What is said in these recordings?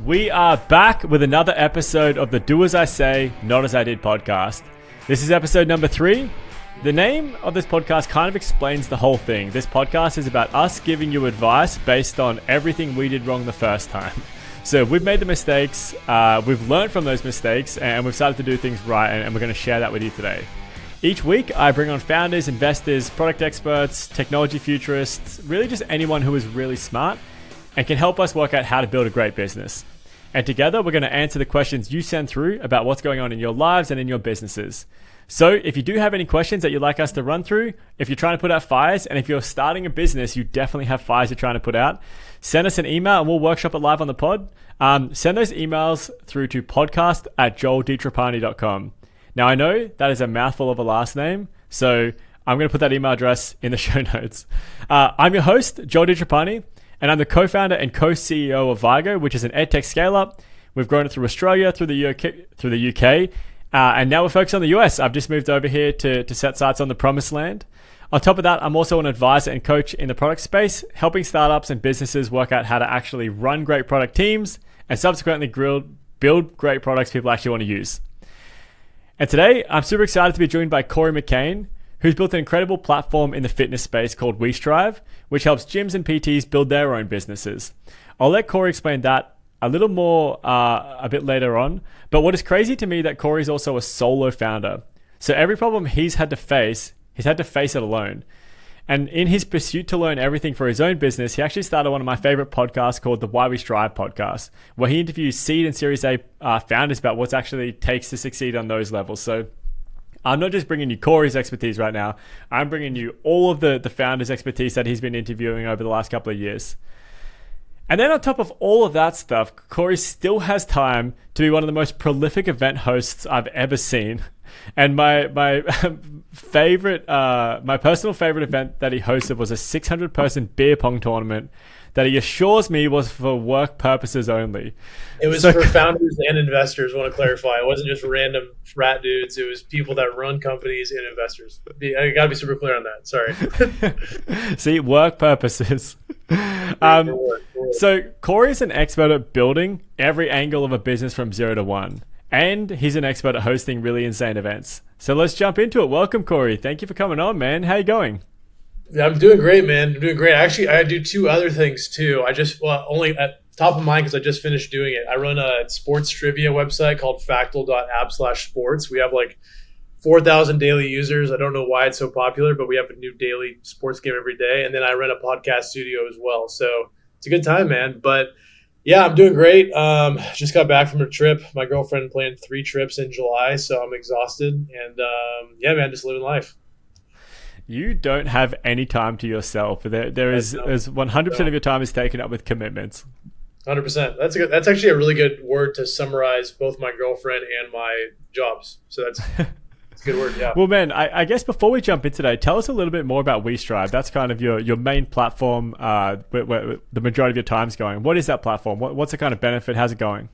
We are back with another episode of the Do As I Say, Not As I Did podcast. This is episode number 3. The name of this podcast kind of explains the whole thing. This podcast is about us giving you advice based on everything we did wrong the first time. So we've made the mistakes, we've learned from those mistakes, and we've started to do things right, and we're going to share that with you today. Each week, I bring on founders, investors, product experts, technology futurists, really just anyone who is really smart and can help us work out how to build a great business. And together, we're going to answer the questions you send through about what's going on in your lives and in your businesses. So if you do have any questions that you'd like us to run through, if you're trying to put out fires, and if you're starting a business, you definitely have fires you're trying to put out, send us an email and we'll workshop it live on the pod. Send those emails through to podcast@joelditrapani.com. Now, I know that is a mouthful of a last name, so I'm going to put that email address in the show notes. I'm your host, Joel DiTrapani, and I'm the co-founder and co-CEO of Vigo, which is an edtech scale-up. We've grown it through Australia, through the UK, and now we're focused on the US. I've just moved over here to set sights on the promised land. On top of that, I'm also an advisor and coach in the product space, helping startups and businesses work out how to actually run great product teams and subsequently build great products people actually want to use. And today, I'm super excited to be joined by Cory McKane, who's built an incredible platform in the fitness space called WeStrive, which helps gyms and PTs build their own businesses. I'll let Cory explain that a little more a bit later on. But what is crazy to me that Cory is also a solo founder. So every problem he's had to face it alone. And in his pursuit to learn everything for his own business, he actually started one of my favorite podcasts called the WeStrive podcast, where he interviews seed and Series A founders about what actually takes to succeed on those levels. So I'm not just bringing you Cory's expertise right now. I'm bringing you all of the founders' expertise that he's been interviewing over the last couple of years. And then on top of all of that stuff, Cory still has time to be one of the most prolific event hosts I've ever seen. And my personal favorite event that he hosted was a 600-person beer pong tournament that he assures me was for work purposes only. It was for founders and investors, I want to clarify. It wasn't just random frat dudes. It was people that run companies and investors. I got to be super clear on that. Sorry. See, work purposes. So Cory is an expert at building every angle of a business from 0 to 1. And he's an expert at hosting really insane events. So let's jump into it. Welcome, Cory. Thank you for coming on, man. How you going? I'm doing great, man. I'm doing great. Actually, I do 2 other things too. Only at top of mind because I just finished doing it. I run a sports trivia website called factal.app/sports. We have like 4,000 daily users. I don't know why it's so popular, but we have a new daily sports game every day. And then I run a podcast studio as well. So it's a good time, man. But yeah, I'm doing great. Just got back from a trip. My girlfriend planned 3 trips in July, so I'm exhausted. And yeah, man, just living life. You don't have any time to yourself. There's 100% of your time is taken up with commitments. 100%. That's actually a really good word to summarize both my girlfriend and my jobs. So that's a good word, yeah. Well, man, I guess before we jump in today, tell us a little bit more about WeStrive. That's kind of your main platform where the majority of your time's going. What is that platform? What's the kind of benefit? How's it going?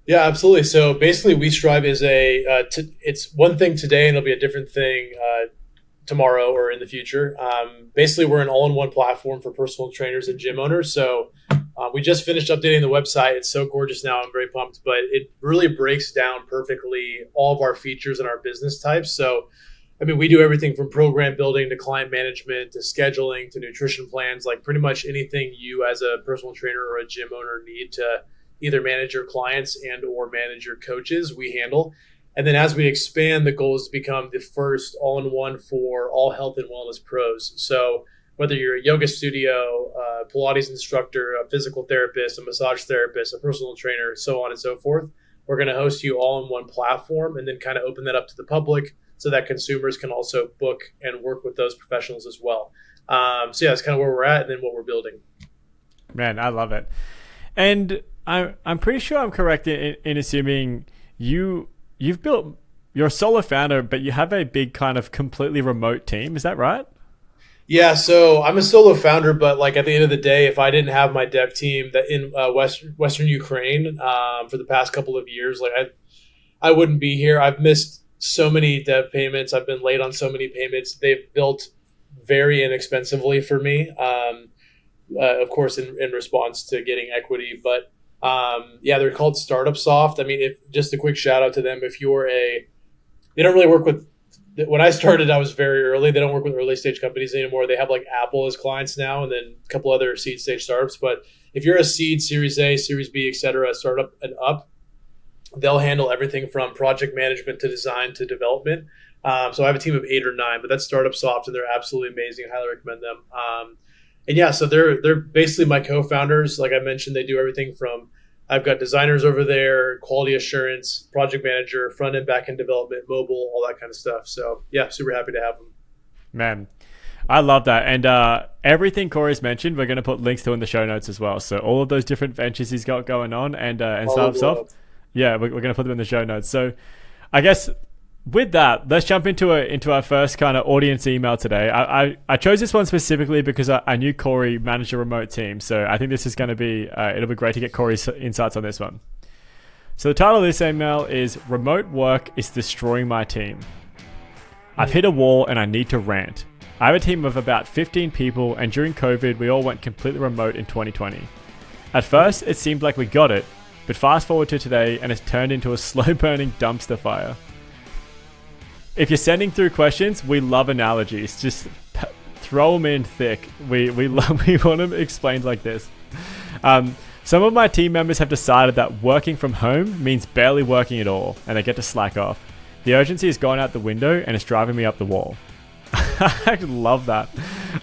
Yeah, absolutely. So basically, WeStrive is it's one thing today and it'll be a different thing tomorrow or in the future. Basically, we're an all-in-one platform for personal trainers and gym owners. So we just finished updating the website. It's so gorgeous now. I'm very pumped, but it really breaks down perfectly all of our features and our business types. So, I mean, we do everything from program building to client management to scheduling to nutrition plans, like pretty much anything you as a personal trainer or a gym owner need to either manage your clients and or manage your coaches, we handle. And then as we expand, the goal is to become the first all-in-one for all health and wellness pros. So whether you're a yoga studio, a Pilates instructor, a physical therapist, a massage therapist, a personal trainer, so on and so forth, we're going to host you all in one platform and then kind of open that up to the public so that consumers can also book and work with those professionals as well. So yeah, that's kind of where we're at and then what we're building. Man, I love it. And I'm pretty sure I'm correct in assuming you're a solo founder, but you have a big kind of completely remote team. Is that right? Yeah, so I'm a solo founder, but like at the end of the day, if I didn't have my dev team that in Western Ukraine for the past couple of years, like I wouldn't be here. I've missed so many dev payments. I've been late on so many payments. They've built very inexpensively for me, of course, in response to getting equity. But Yeah, they're called Startup Soft. I mean, if just a quick shout out to them. If you're they don't really work with. When I started, I was very early. They don't work with early stage companies anymore. They have like Apple as clients now, and then a couple other seed stage startups. But if you're a seed, Series A, Series B, etc., startup and up, they'll handle everything from project management to design to development. So I have a team of 8 or 9, but that's Startup Soft, and they're absolutely amazing. I highly recommend them. And yeah, so they're basically my co-founders. Like I mentioned, they do everything from I've got designers over there, quality assurance, project manager, front end, back end development, mobile, all that kind of stuff. So yeah, super happy to have them. Man, I love that. And everything Cory's mentioned, we're going to put links to in the show notes as well. So all of those different ventures he's got going on and Startup Soft, yeah, we're going to put them in the show notes. So I guess with that, let's jump into our first kind of audience email today. I chose this one specifically because I knew Cory managed a remote team. So I think this is going to be, it'll be great to get Cory's insights on this one. So the title of this email is Remote Work is Destroying My Team. I've hit a wall and I need to rant. I have a team of about 15 people, and during COVID, we all went completely remote in 2020. At first, it seemed like we got it, but fast forward to today and it's turned into a slow burning dumpster fire. If you're sending through questions, we love analogies. Just throw them in thick. We want them explained like this. Some of my team members have decided that working from home means barely working at all, and they get to slack off. The urgency has gone out the window, and it's driving me up the wall. I love that.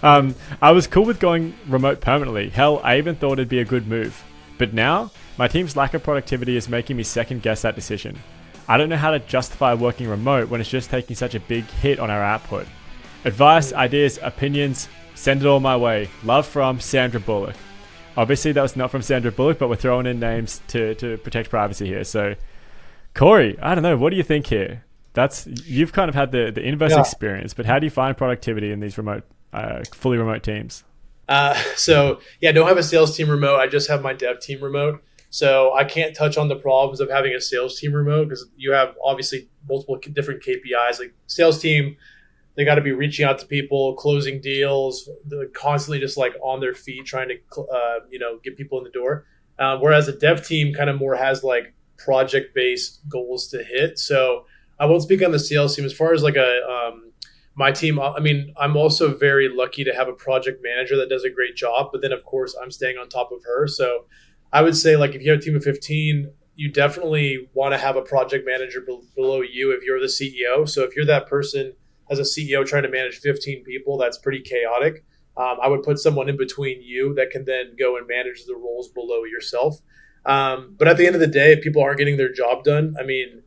I was cool with going remote permanently. Hell, I even thought it'd be a good move. But now, my team's lack of productivity is making me second guess that decision. I don't know how to justify working remote when it's just taking such a big hit on our output. Advice, ideas, opinions, send it all my way. Love from Sandra Bullock. Obviously, that was not from Sandra Bullock, but we're throwing in names to protect privacy here. So, Cory, I don't know. What do you think here? You've kind of had the inverse experience, but how do you find productivity in these fully remote teams? So, yeah, I don't have a sales team remote. I just have my dev team remote. So I can't touch on the problems of having a sales team remote because you have obviously multiple different KPIs. Like sales team, they got to be reaching out to people, closing deals. They're constantly just like on their feet trying to, get people in the door. Whereas a dev team kind of more has like project-based goals to hit. So I won't speak on the sales team as far as like my team. I mean, I'm also very lucky to have a project manager that does a great job. But then of course I'm staying on top of her. So I would say like if you have a team of 15, you definitely want to have a project manager below you if you're the CEO. So if you're that person as a CEO trying to manage 15 people, that's pretty chaotic. I would put someone in between you that can then go and manage the roles below yourself. But at the end of the day, if people aren't getting their job done, I mean,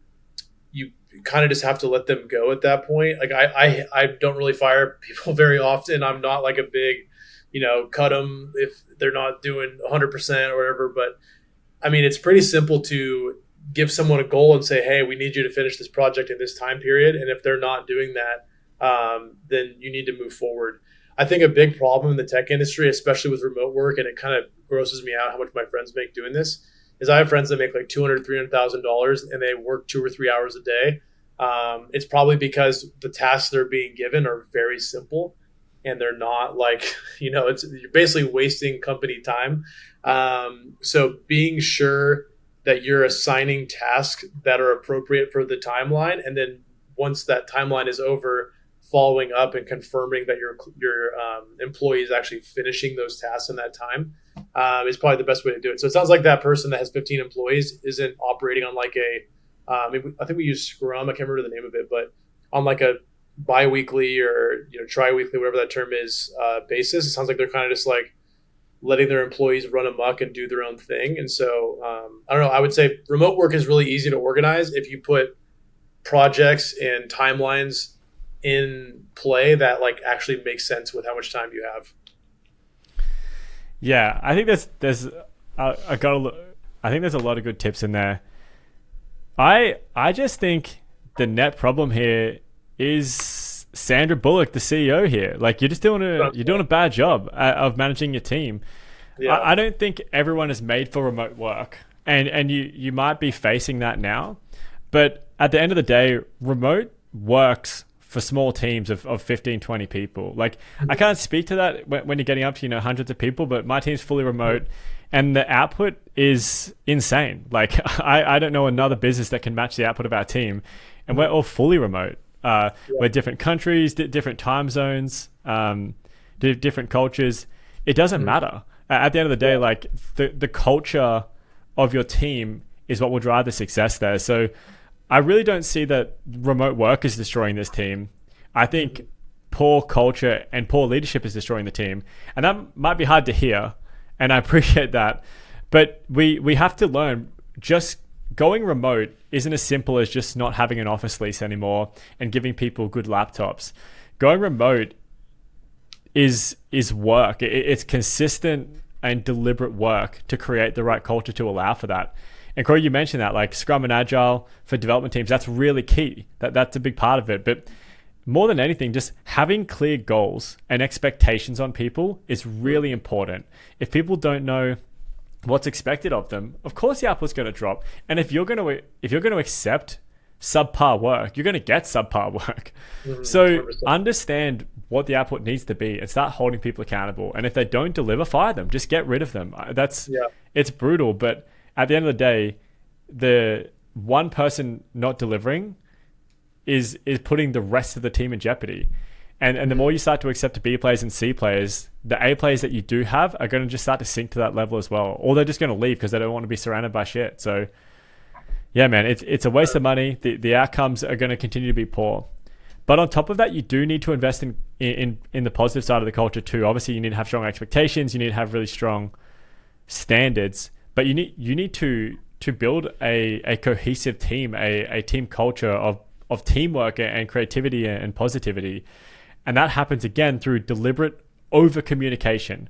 you kind of just have to let them go at that point. Like I don't really fire people very often. I'm not like a big, cut them if they're not doing 100% or whatever. But I mean, it's pretty simple to give someone a goal and say, hey, we need you to finish this project in this time period. And if they're not doing that, then you need to move forward. I think a big problem in the tech industry, especially with remote work, and it kind of grosses me out how much my friends make doing this, is I have friends that make like $200,000, $300,000 and they work 2 or 3 hours a day. It's probably because the tasks they're being given are very simple. And they're not like, you're basically wasting company time. So being sure that you're assigning tasks that are appropriate for the timeline. And then once that timeline is over, following up and confirming that your employee is actually finishing those tasks in that time is probably the best way to do it. So it sounds like that person that has 15 employees isn't operating on like I think we use Scrum. I can't remember the name of it, but on like a bi-weekly or tri-weekly, whatever that term is, basis. It sounds like they're kind of just like letting their employees run amok and do their own thing. And so I don't know, I would say remote work is really easy to organize if you put projects and timelines in play that like actually make sense with how much time you have. Yeah, I think there's a lot of good tips in there. I just think the net problem here is Sandra Bullock, the CEO here. Like you're doing a bad job of managing your team. Yeah. I don't think everyone is made for remote work, and you might be facing that now. But at the end of the day, remote works for small teams of 15, 20 people. Like I can't speak to that when you're getting up to hundreds of people, but my team's fully remote, and the output is insane. Like I don't know another business that can match the output of our team, and we're all fully remote. We're different countries, different time zones, different cultures. It doesn't matter. At the end of the day, like the culture of your team is what will drive the success there. So I really don't see that remote work is destroying this team. I think poor culture and poor leadership is destroying the team. And that might be hard to hear, and I appreciate that. But we have to learn, just going remote isn't as simple as just not having an office lease anymore and giving people good laptops. Going remote is work. It's consistent and deliberate work to create the right culture to allow for that. And Cory, you mentioned that, like Scrum and Agile for development teams, that's really key. That's a big part of it. But more than anything, just having clear goals and expectations on people is really important. If people don't know what's expected of them, of course the output's going to drop. And if you're going to accept subpar work, you're going to get subpar work. So 100%. Understand what the output needs to be and start holding people accountable. And if they don't deliver, fire them. Just get rid of them. It's brutal, but at the end of the day, the one person not delivering is putting the rest of the team in jeopardy. And the more you start to accept the B players and C players, the A players that you do have are going to just start to sink to that level as well. Or they're just going to leave because they don't want to be surrounded by shit. So yeah, man, it's a waste of money. The outcomes are going to continue to be poor. But on top of that, you do need to invest in the positive side of the culture too. Obviously, you need to have strong expectations. You need to have really strong standards. But you need to build a cohesive team, a team culture of teamwork and creativity and positivity. And that happens again through deliberate over communication.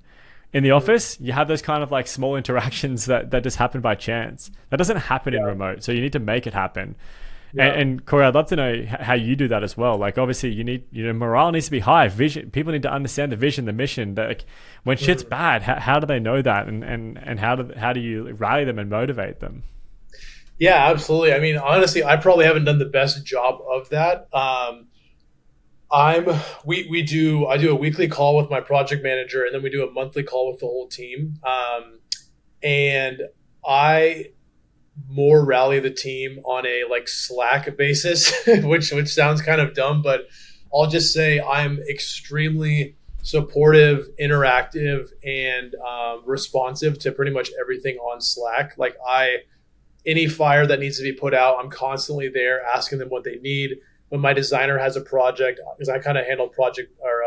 In the office, you have those kind of like small interactions that just happen by chance. That doesn't happen in remote. So you need to make it happen. Yeah. And Cory, I'd love to know how you do that as well. Like obviously you need, morale needs to be high. Vision, people need to understand the vision, the mission. That like, when shit's bad, how do they know that? And how do you rally them and motivate them? Yeah, absolutely. I mean, honestly, I probably haven't done the best job of that. I do a weekly call with my project manager, and then we do a monthly call with the whole team. And I more rally the team on a like Slack basis, which sounds kind of dumb, but I'll just say I'm extremely supportive, interactive, and responsive to pretty much everything on Slack. Like any fire that needs to be put out, I'm constantly there asking them what they need. When my designer has a project, because I kind of handle project or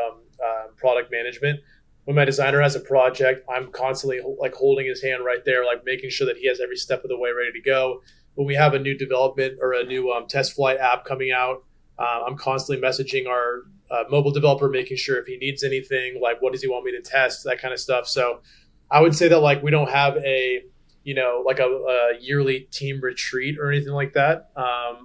product management. When my designer has a project, I'm constantly like holding his hand right there, like making sure that he has every step of the way ready to go. When we have a new development or a new test flight app coming out, I'm constantly messaging our mobile developer, making sure if he needs anything, like what does he want me to test, that kind of stuff. So I would say that like we don't have a yearly team retreat or anything like that.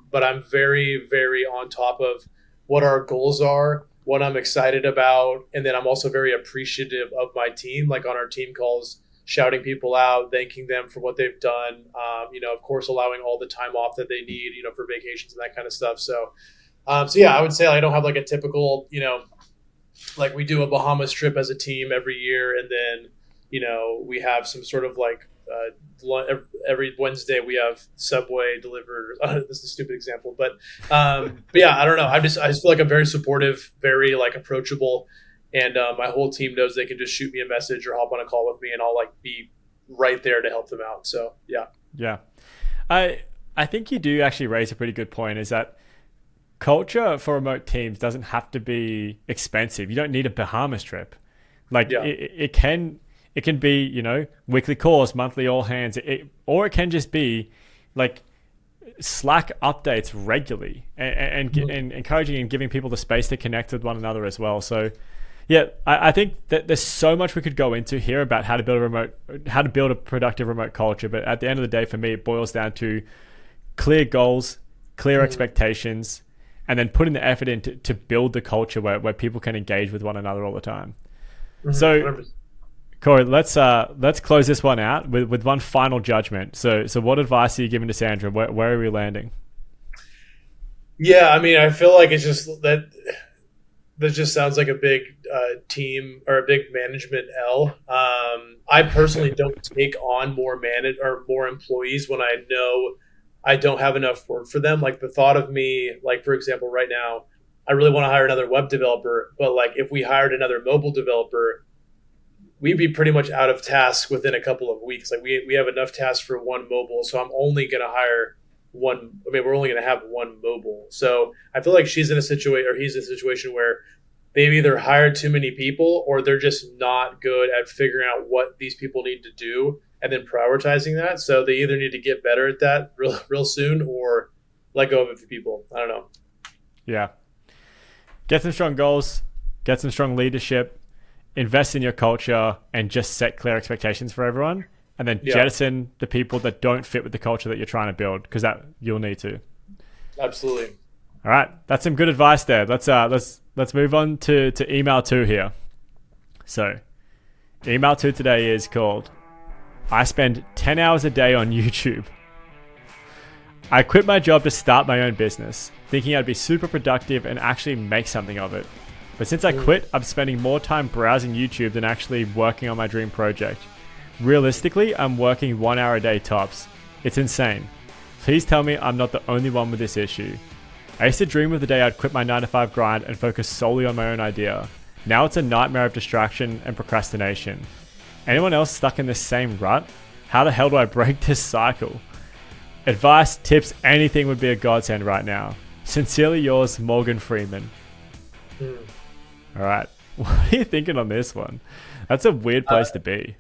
But I'm very, very on top of what our goals are, what I'm excited about. And then I'm also very appreciative of my team, like on our team calls, shouting people out, thanking them for what they've done. Of course, allowing all the time off that they need, for vacations and that kind of stuff. So yeah, I would say I don't have like a typical, like we do a Bahamas trip as a team every year. And then, we have some sort of like, every Wednesday we have Subway delivered. This is a stupid example, but yeah, I don't know. I just feel like I'm very supportive, very like approachable, and my whole team knows they can just shoot me a message or hop on a call with me, and I'll like be right there to help them out. So yeah. I think you do actually raise a pretty good point. Is that culture for remote teams doesn't have to be expensive. You don't need a Bahamas trip. Like it can be, weekly calls, monthly all hands, or it can just be like Slack updates regularly and encouraging and giving people the space to connect with one another as well. So yeah, I think that there's so much we could go into here about how to build a productive remote culture. But at the end of the day, for me, it boils down to clear goals, clear expectations, and then putting the effort in to build the culture where people can engage with one another all the time. So Cory, let's close this one out with one final judgment. So what advice are you giving to Sandra? Where are we landing? Yeah, I mean, I feel like it's just that That just sounds like a big team or a big management L. I personally don't take on more employees when I know I don't have enough work for them. Like the thought of me, like for example, right now, I really want to hire another web developer, but like if we hired another mobile developer, we'd be pretty much out of tasks within a couple of weeks. Like we have enough tasks for one mobile, so I'm only going to hire one. I mean, we're only going to have one mobile. So I feel like she's in a situation, or he's in a situation where they've either hired too many people, or they're just not good at figuring out what these people need to do and then prioritizing that. So they either need to get better at that real soon, or let go of a few people. I don't know. Yeah. Get some strong goals, get some strong leadership, invest in your culture, and just set clear expectations for everyone. And then jettison the people that don't fit with the culture that you're trying to build, because that you'll need to. Absolutely. All right, that's some good advice there. Let's move on to email 2 here. So, email 2 today is called, I spend 10 hours a day on YouTube. I quit my job to start my own business, thinking I'd be super productive and actually make something of it. But since I quit, I'm spending more time browsing YouTube than actually working on my dream project. Realistically, I'm working 1 hour a day tops. It's insane. Please tell me I'm not the only one with this issue. I used to dream of the day I'd quit my 9-to-5 grind and focus solely on my own idea. Now it's a nightmare of distraction and procrastination. Anyone else stuck in this same rut? How the hell do I break this cycle? Advice, tips, anything would be a godsend right now. Sincerely yours, Morgan Freeman. All right. What are you thinking on this one? That's a weird place to be.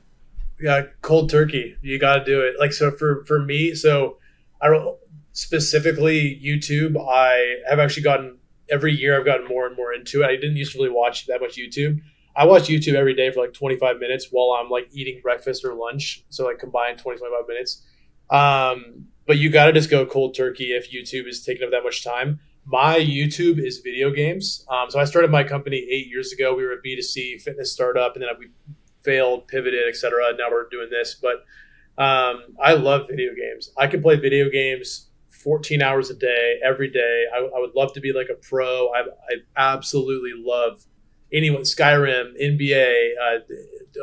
Yeah, cold turkey. You got to do it. Like, so for me, so I don't specifically YouTube. I have actually every year I've gotten more and more into it. I didn't used to really watch that much YouTube. I watch YouTube every day for like 25 minutes while I'm like eating breakfast or lunch. So like combined 25 minutes. But you got to just go cold turkey if YouTube is taking up that much time. My YouTube is video games. So I started my company 8 years ago. We were a B2C fitness startup, and then we failed, pivoted, etc. Now we're doing this. But I love video games. I can play video games 14 hours a day, every day. I would love to be like a pro. I absolutely love Skyrim, NBA,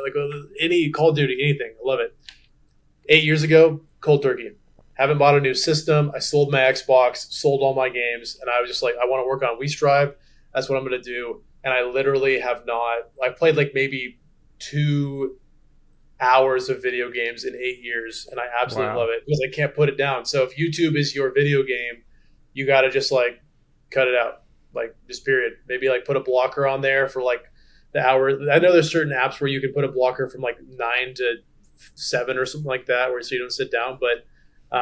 like any Call of Duty, anything. I love it. 8 years ago, cold turkey. Haven't bought a new system. I sold my Xbox, sold all my games, and I was just like, I want to work on WeStrive. That's what I'm going to do. And I literally have not. I played like maybe 2 hours of video games in 8 years, and I absolutely love it because I can't put it down. So if YouTube is your video game, you got to just like cut it out, like just period. Maybe like put a blocker on there for like the hour. I know there's certain apps where you can put a blocker from like 9 to 7 or something like that, where so you don't sit down, but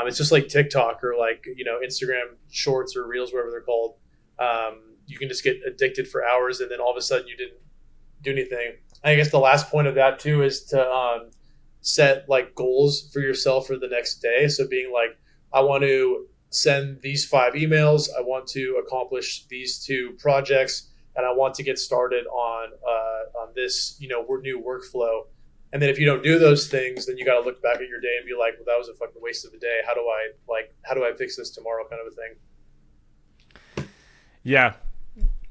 it's just like TikTok or like, Instagram shorts or reels, whatever they're called. You can just get addicted for hours, and then all of a sudden you didn't do anything. I guess the last point of that too is to set like goals for yourself for the next day. So being like, I want to send these 5 emails. I want to accomplish these 2 projects, and I want to get started on this, new workflow. And then if you don't do those things, then you got to look back at your day and be like, well, that was a fucking waste of a day. How do I fix this tomorrow, kind of a thing. Yeah,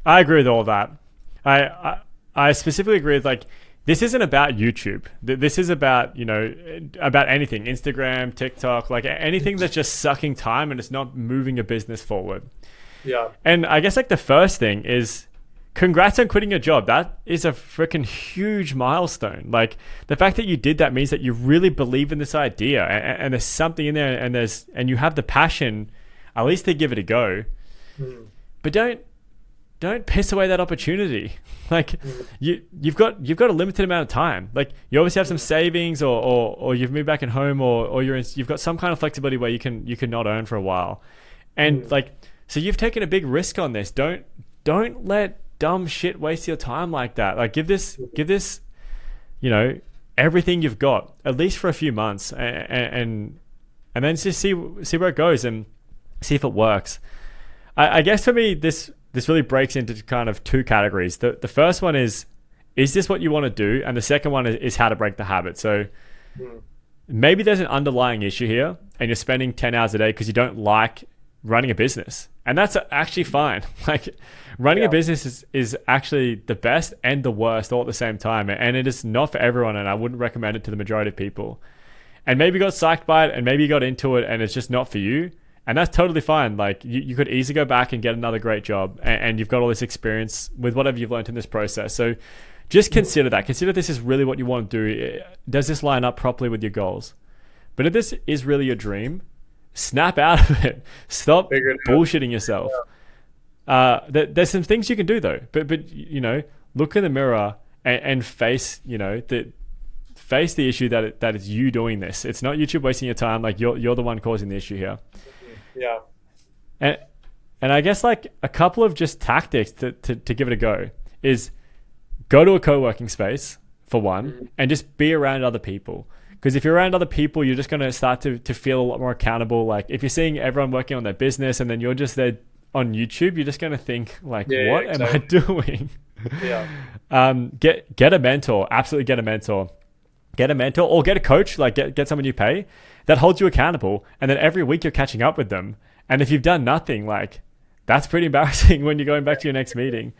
I agree with all that. I specifically agree with like, this isn't about YouTube. This is about, about anything, Instagram, TikTok, like anything that's just sucking time and it's not moving a business forward. Yeah. And I guess like the first thing is, congrats on quitting your job. That is a freaking huge milestone. Like the fact that you did that means that you really believe in this idea, and there's something in there, and you have the passion, at least to give it a go. But don't piss away that opportunity. Like you've got a limited amount of time. Like you obviously have some savings, or you've moved back at home, or you've got some kind of flexibility where you can not earn for a while, and like so you've taken a big risk on this. Don't let dumb shit waste your time like that. Like give this everything you've got, at least for a few months, and then just see where it goes and see if it works. I guess for me this really breaks into kind of 2 categories. The first one is this what you want to do, and the second one is how to break the habit. So maybe there's an underlying issue here, and you're spending 10 hours a day because you don't like running a business, And that's actually fine. Like running a business is actually the best and the worst all at the same time. And it is not for everyone. And I wouldn't recommend it to the majority of people. And maybe you got psyched by it and maybe you got into it and it's just not for you. And that's totally fine. Like you could easily go back and get another great job and you've got all this experience with whatever you've learned in this process. So just consider that. Consider this is really what you want to do. Does this line up properly with your goals? But if this is really your dream, snap out of it. Stop bullshitting yourself. There's some things you can do though. But you know, look in the mirror and face, you know, face the issue that is you doing this. It's not YouTube wasting your time. Like you're the one causing the issue here. Yeah. And I guess like a couple of just tactics to give it a go is go to a co-working space for one, and just be around other people. Because if you're around other people, you're just going to start to feel a lot more accountable. Like if you're seeing everyone working on their business and then you're just there on YouTube, you're just going to think like, what am I doing? Get a mentor. Absolutely get a mentor. Get a mentor or get a coach, like get someone you pay that holds you accountable. And then every week you're catching up with them. And if you've done nothing, like that's pretty embarrassing when you're going back to your next meeting.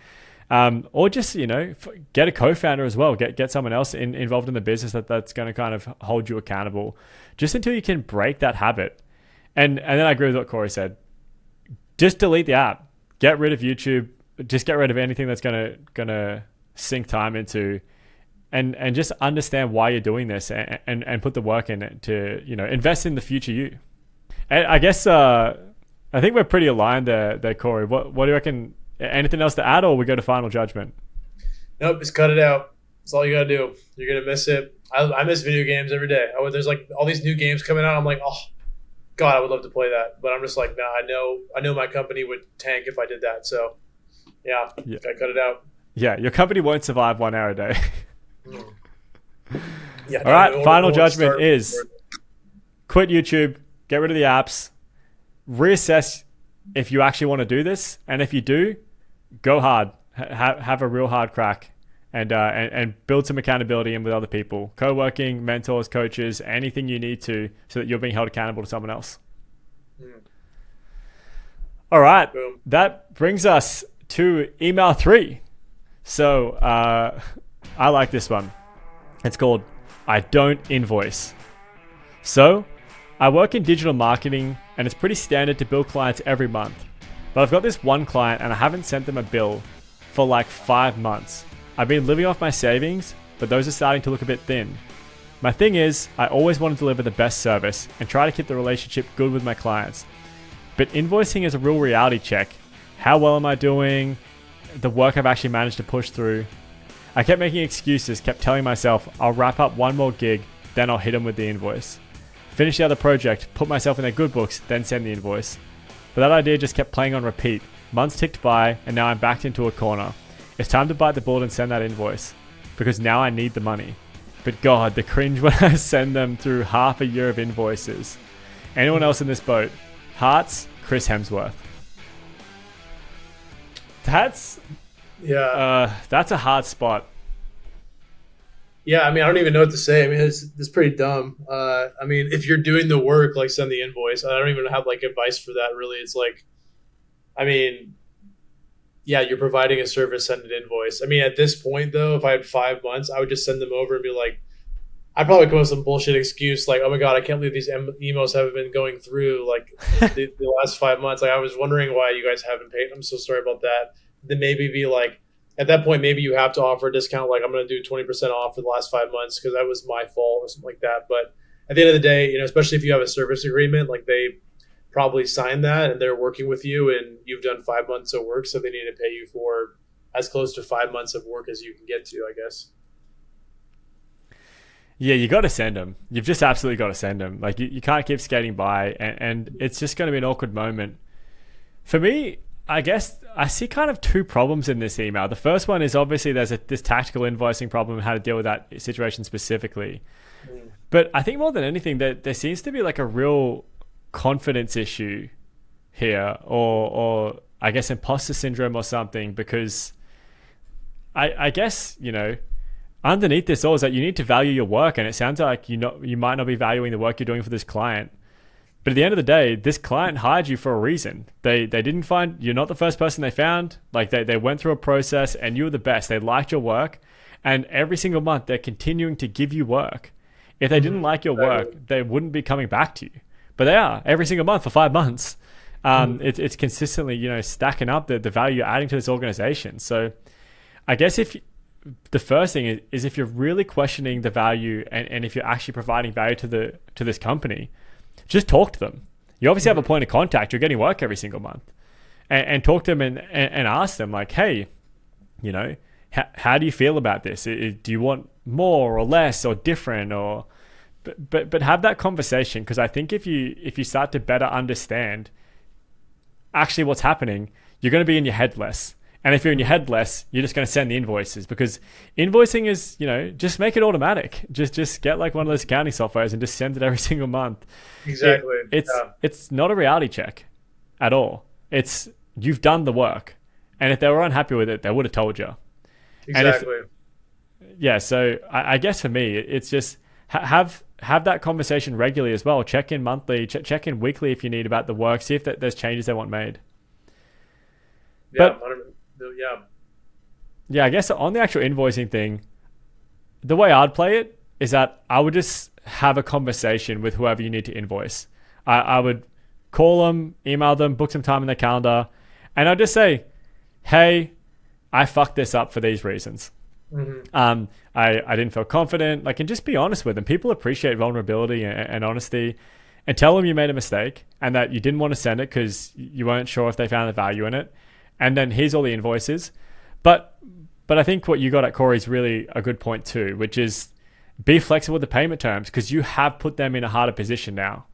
Or just, you know, get a co-founder as well. Get someone else involved in the business that's going to kind of hold you accountable just until you can break that habit. And then I agree with what Cory said. Just delete the app. Get rid of YouTube. Just get rid of anything that's gonna sink time into, and just understand why you're doing this and put the work in it to, you know, invest in the future you. And I guess I think we're pretty aligned there, Cory. What do you reckon? Anything else to add, or we go to final judgment? Nope, just cut it out. That's all you gotta do. You're gonna miss it. I miss video games every day. There's like all these new games coming out. I'm like, oh God, I would love to play that, but I'm just like, nah. I know my company would tank if I did that. So yeah. I cut it out. Yeah, your company won't survive 1 hour a day. All right, final judgment is quit YouTube, get rid of the apps, reassess if you actually want to do this, and if you do, go hard, have a real hard crack, and build some accountability in with other people, co-working, mentors, coaches, anything you need to, so that you're being held accountable to someone else. All right, that brings us to email 3. So I like this one. It's called I Don't Invoice. So I work in digital marketing and it's pretty standard to bill clients every month. But I've got this one client and I haven't sent them a bill for like 5 months. I've been living off my savings, but those are starting to look a bit thin. My thing is, I always want to deliver the best service and try to keep the relationship good with my clients. But invoicing is a real reality check. How well am I doing? The work I've actually managed to push through. I kept making excuses, kept telling myself I'll wrap up one more gig, then I'll hit them with the invoice. Finish the other project, put myself in their good books, then send the invoice. But that idea just kept playing on repeat. Months ticked by, and now I'm backed into a corner. It's time to bite the bullet and send that invoice, because now I need the money. But God, the cringe when I send them through half a year of invoices. Anyone else in this boat? Hearts, Chris Hemsworth. That's a hard spot. Yeah, I mean, I don't even know what to say. I mean, it's pretty dumb. I mean, if you're doing the work, like send the invoice. I don't even have like advice for that. Really, it's like, I mean, yeah, you're providing a service, send an invoice. I mean, at this point though, if I had 5 months, I would just send them over and be like, I'd probably come up with some bullshit excuse like, oh my God, I can't believe these emails haven't been going through like the last 5 months. Like, I was wondering why you guys haven't paid. I'm so sorry about that. Then maybe be like, at that point, maybe you have to offer a discount. Like, I'm going to do 20% off for the last 5 months because that was my fault or something like that. But at the end of the day, you know, especially if you have a service agreement, like they probably signed that and they're working with you and you've done 5 months of work. So they need to pay you for as close to 5 months of work as you can get to, I guess. Yeah, you got to send them. You've just absolutely got to send them. Like, you can't keep skating by, and it's just going to be an awkward moment. For me, I guess I see kind of 2 problems in this email. The first one is obviously there's this tactical invoicing problem and how to deal with that situation specifically. But I think more than anything, that there seems to be like a real confidence issue here, or I guess imposter syndrome or something, because I guess, you know, underneath this all is that you need to value your work, and it sounds like you might not be valuing the work you're doing for this client. But at the end of the day, this client hired you for a reason. They didn't find, you're not the first person they found. Like they went through a process and you were the best. They liked your work. And every single month they're continuing to give you work. If they didn't like your work, they wouldn't be coming back to you. But they are every single month for 5 months. It's consistently, stacking up the value you're adding to this organization. So I guess the first thing is if you're really questioning the value and if you're actually providing value to this company, just talk to them. You obviously have a point of contact. You're getting work every single month, and talk to them and ask them like, hey, how do you feel about this? Do you want more or less or different or, but have that conversation, because I think if you start to better understand actually what's happening, you're going to be in your head less. And if you're in your head less, you're just going to send the invoices, because invoicing is, just make it automatic. Just get like one of those accounting softwares and just send it every single month. Exactly. It's not a reality check at all. It's you've done the work. And if they were unhappy with it, they would have told you. Exactly. So I guess for me, it's just have that conversation regularly as well. Check in monthly, check in weekly if you need about the work. See if there's changes they want made. Yeah, I guess on the actual invoicing thing, the way I'd play it is that I would just have a conversation with whoever you need to invoice. I would call them, email them, book some time in their calendar, and I'd just say, hey, I fucked this up for these reasons. I didn't feel confident, and just be honest with them. People appreciate vulnerability and honesty, and tell them you made a mistake and that you didn't want to send it because you weren't sure if they found the value in it. And then here's all the invoices. But I think what you got at Cory is really a good point too, which is be flexible with the payment terms, because you have put them in a harder position now.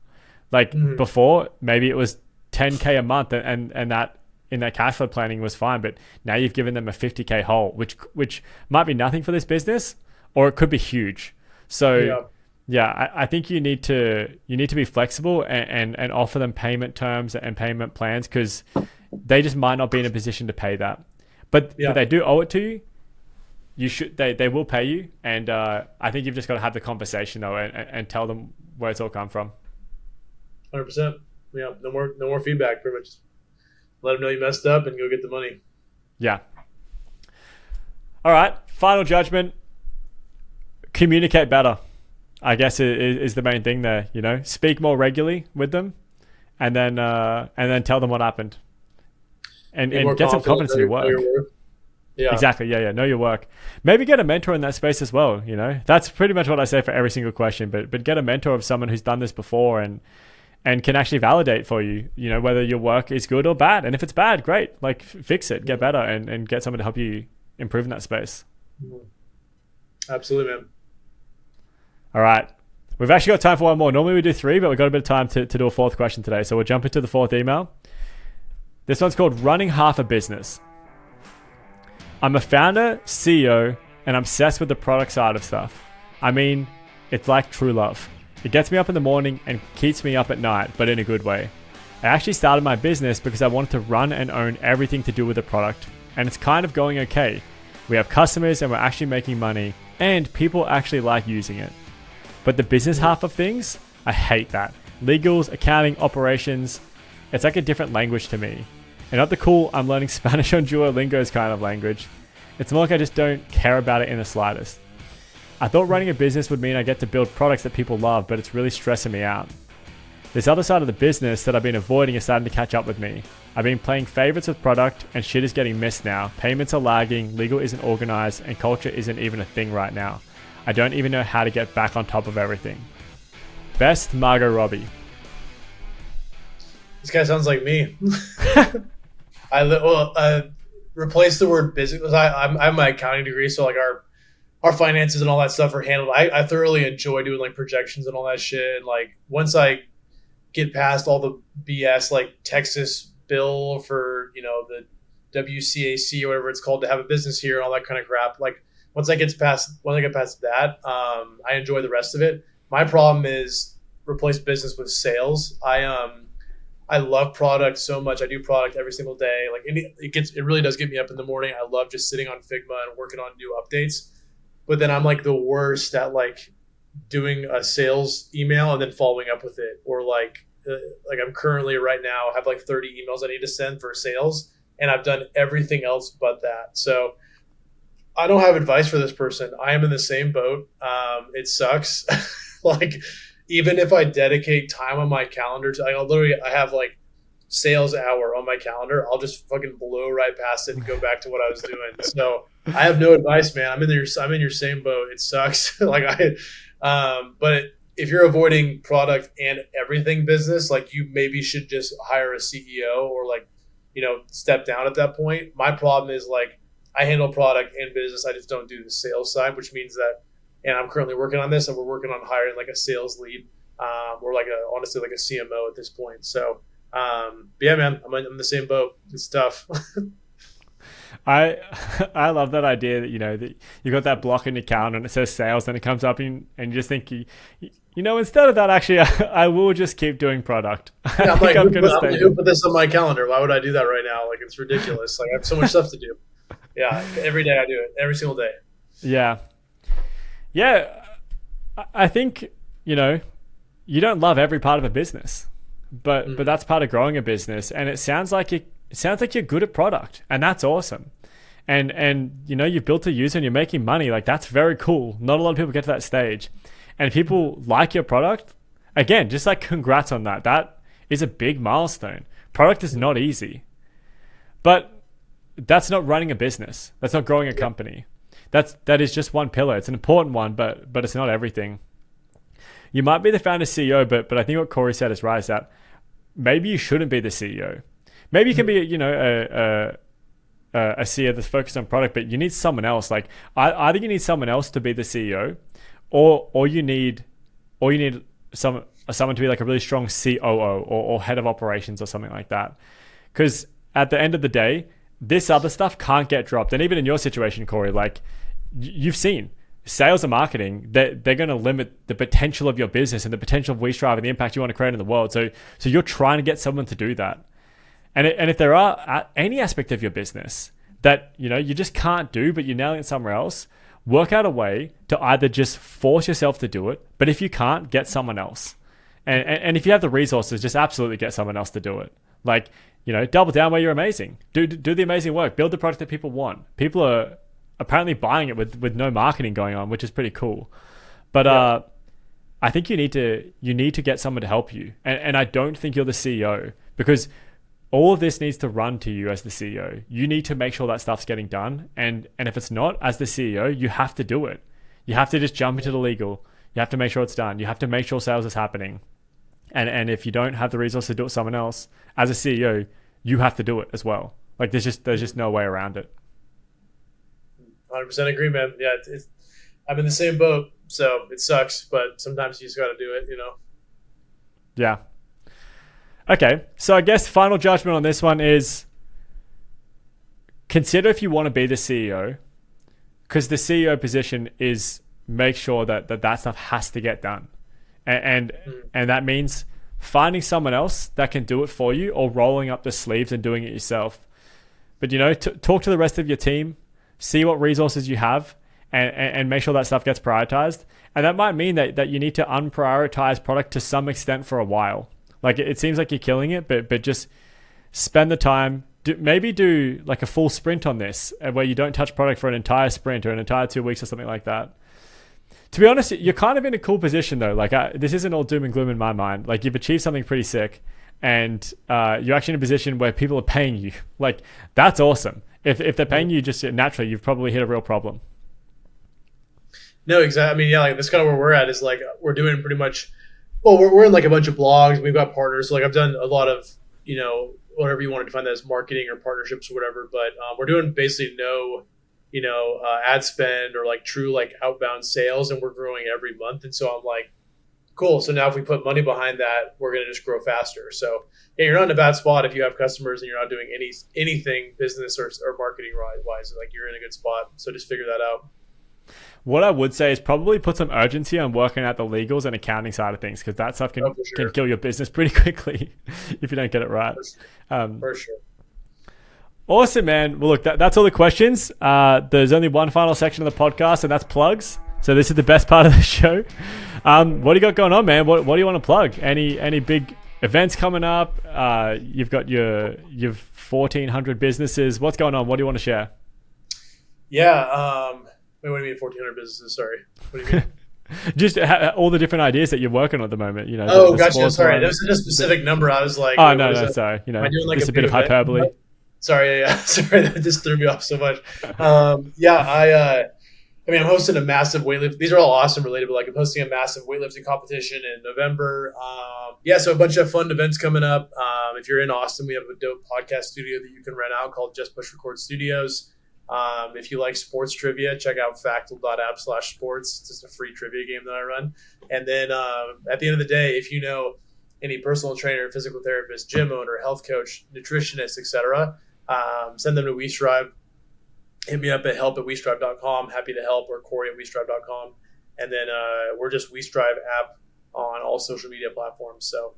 Before, maybe it was 10K a month and that in their cash flow planning was fine, but now you've given them a 50K hole, which might be nothing for this business, or it could be huge. So I think you need to be flexible and offer them payment terms and payment plans, because they just might not be in a position to pay that. But they do owe it to you. They will pay you, and I think you've just got to have the conversation though and tell them where it's all come from. 100%. Yeah, no more feedback. Pretty much, let them know you messed up and go get the money. Yeah. All right. Final judgment. Communicate better, I guess, is the main thing there. Speak more regularly with them, and then tell them what happened, and get some confidence in your work. Yeah, exactly. Yeah. Know your work. Maybe get a mentor in that space as well. That's pretty much what I say for every single question. But get a mentor of someone who's done this before and can actually validate for you. Whether your work is good or bad. And if it's bad, great. Fix it, get better, and get someone to help you improve in that space. Absolutely, man. All right. We've actually got time for one more. Normally we do 3, but we've got a bit of time to do a 4th question today. So we'll jump into the 4th email. This one's called Running Half a Business. I'm a founder, CEO, and I'm obsessed with the product side of stuff. I mean, it's like true love. It gets me up in the morning and keeps me up at night, but in a good way. I actually started my business because I wanted to run and own everything to do with the product, and it's kind of going okay. We have customers and we're actually making money, and people actually like using it. But the business half of things, I hate that. Legals, accounting, operations, it's like a different language to me. And not the cool, I'm learning Spanish on Duolingo's kind of language. It's more like I just don't care about it in the slightest. I thought running a business would mean I get to build products that people love, but it's really stressing me out. This other side of the business that I've been avoiding is starting to catch up with me. I've been playing favorites with product and shit is getting missed now. Payments are lagging, legal isn't organized, and culture isn't even a thing right now. I don't even know how to get back on top of everything. Best, Margot Robbie. This guy sounds like me. Replace the word business. I have my accounting degree, so our finances and all that stuff are handled. I thoroughly enjoy doing projections and all that shit. And once I get past all the BS, Texas bill for the WCAC or whatever it's called to have a business here and all that kind of crap. Once I get past that, I enjoy the rest of it. My problem is replace business with sales. I love product so much. I do product every single day. It really does get me up in the morning. I love just sitting on Figma and working on new updates. But then I'm the worst at doing a sales email and then following up with it, or like I'm currently right now have like 30 emails I need to send for sales, and I've done everything else but that. So I don't have advice for this person. I am in the same boat. It sucks. Like, even if I dedicate time on my calendar to, I have like sales hour on my calendar, I'll just fucking blow right past it and go back to what I was doing. So I have no advice, man. I'm in your same boat. It sucks. But if you're avoiding product and everything business, like, you maybe should just hire a CEO or like, step down at that point. My problem is, like, I handle product and business. I just don't do the sales side, which means that, and I'm currently working on this, and we're working on hiring like a sales lead, or honestly like a CMO at this point. So, yeah, man, I'm in the same boat. It's tough. I love that idea that, that you got that block in your calendar and it says sales, and it comes up and you just think, instead of that, actually, I will just keep doing product. Yeah, I'm like, who put this on my calendar? Why would I do that right now? Like, it's ridiculous. Like, I have so much stuff to do. Yeah, every day I do it, every single day. Yeah. Yeah, I think, you don't love every part of a business, but that's part of growing a business. And it sounds like you're good at product, and that's awesome. And you've built a user and you're making money. Like, that's very cool. Not a lot of people get to that stage. And if people like your product, again, just like, congrats on that. That is a big milestone. Product is not easy, but that's not running a business. That's not growing a company. That is just one pillar. It's an important one, but it's not everything. You might be the founder CEO, but I think what Cory said is right, is that maybe you shouldn't be the CEO. Maybe you can be, a CEO that's focused on product, but you need someone else. Like, either you need someone else to be the CEO, or you need someone to be like a really strong COO or head of operations or something like that. Because at the end of the day, this other stuff can't get dropped. And even in your situation, Cory, like, you've seen sales and marketing, they're going to limit the potential of your business and the potential of WeStrive and the impact you want to create in the world. So you're trying to get someone to do that. And if there are any aspect of your business that, you just can't do, but you're nailing it somewhere else, work out a way to either just force yourself to do it, but if you can't, get someone else. And if you have the resources, just absolutely get someone else to do it. Like, double down where you're amazing. Do the amazing work. Build the product that people want. People are apparently buying it with no marketing going on, which is pretty cool. But I think you need to get someone to help you. And I don't think you're the CEO, because all of this needs to run to you as the CEO. You need to make sure that stuff's getting done. And if it's not, as the CEO, you have to do it. You have to just jump into the legal. You have to make sure it's done. You have to make sure sales is happening. And if you don't have the resources to do it with someone else, as a CEO, you have to do it as well. Like, there's just no way around it. 100% agree, man. Yeah, I'm in the same boat, so it sucks, but sometimes you just got to do it, Yeah. Okay, so I guess final judgment on this one is, consider if you want to be the CEO, because the CEO position is, make sure that stuff has to get done. And that means finding someone else that can do it for you, or rolling up the sleeves and doing it yourself. But, talk to the rest of your team, see what resources you have, and make sure that stuff gets prioritized. And that might mean that you need to unprioritize product to some extent for a while. Like, it seems like you're killing it, but just spend the time. Maybe do like a full sprint on this, where you don't touch product for an entire sprint or an entire 2 weeks or something like that. To be honest, you're kind of in a cool position though. Like, this isn't all doom and gloom in my mind. Like, you've achieved something pretty sick, and you're actually in a position where people are paying you. Like, that's awesome. If they're paying you just naturally, you've probably hit a real problem. No, exactly. I mean, yeah, like, that's kind of where we're at, is like, we're doing pretty much, well, we're in like a bunch of blogs. We've got partners. So like, I've done a lot of, whatever you want to define that as, marketing or partnerships or whatever. But we're doing basically no, ad spend or like true like outbound sales, and we're growing every month. And so I'm like, cool. So now if we put money behind that, we're going to just grow faster. So yeah, you're not in a bad spot if you have customers and you're not doing anything business or marketing wise. Like, you're in a good spot. So just figure that out. What I would say is probably put some urgency on working out the legals and accounting side of things, because that stuff can kill your business pretty quickly if you don't get it right. For sure. Awesome, man. Well, look, that's all the questions. There's only one final section of the podcast, and that's plugs. So this is the best part of the show. What do you got going on, man? What do you want to plug? Any big events coming up. You've got your 1,400 businesses. What's going on? What do you want to share? Yeah. Wait, what do you mean 1,400 businesses? Sorry. What do you mean? Just all the different ideas that you're working on at the moment. You know. Oh, gotcha. Sorry, there was a specific number. I was like, oh no, sorry. You know, am I doing like just a bit of hyperbole. Event? Sorry, yeah. Sorry, that just threw me off so much. I mean, I'm hosting a massive weightlifting. These are all awesome related, but like I'm hosting a massive weightlifting competition in November. So a bunch of fun events coming up. If you're in Austin, we have a dope podcast studio that you can rent out called Just Push Record Studios. If you like sports trivia, check out factal.app/sports. It's just a free trivia game that I run. And then at the end of the day, if you know any personal trainer, physical therapist, gym owner, health coach, nutritionist, etc., send them to WeStrive. Hit me up at help@WeStrive.com. Happy to help, or Cory at WeStrive.com. And then we're just WeStrive app on all social media platforms. So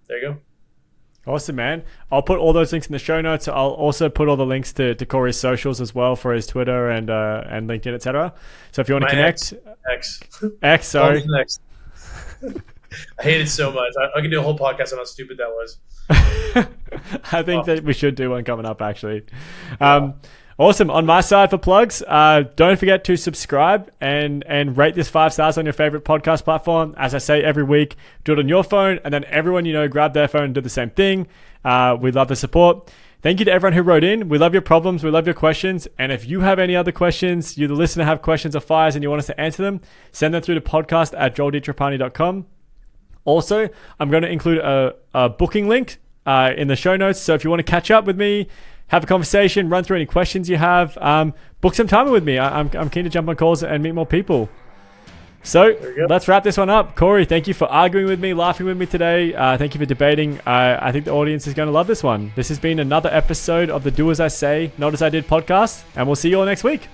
there you go. Awesome, man. I'll put all those links in the show notes. I'll also put all the links to Cory's socials as well, for his Twitter and LinkedIn, etc. So if you want to connect, X, sorry. I hate it so much. I can do a whole podcast on how stupid that was. I think that we should do one coming up, actually. Awesome. On my side for plugs, don't forget to subscribe and rate this 5 stars on your favorite podcast platform. As I say every week, do it on your phone, and then everyone you know grab their phone and do the same thing. We love the support. Thank you to everyone who wrote in. We love your problems. We love your questions. And if you have any other questions, you the listener have questions or fires and you want us to answer them, send them through to podcast@joeldtrapani.com. Also, I'm going to include a booking link in the show notes. So if you want to catch up with me, have a conversation, run through any questions you have, book some time with me. I'm keen to jump on calls and meet more people. So let's wrap this one up. Cory, thank you for arguing with me, laughing with me today. Thank you for debating. I think the audience is going to love this one. This has been another episode of the Do As I Say, Not As I Did podcast, and we'll see you all next week.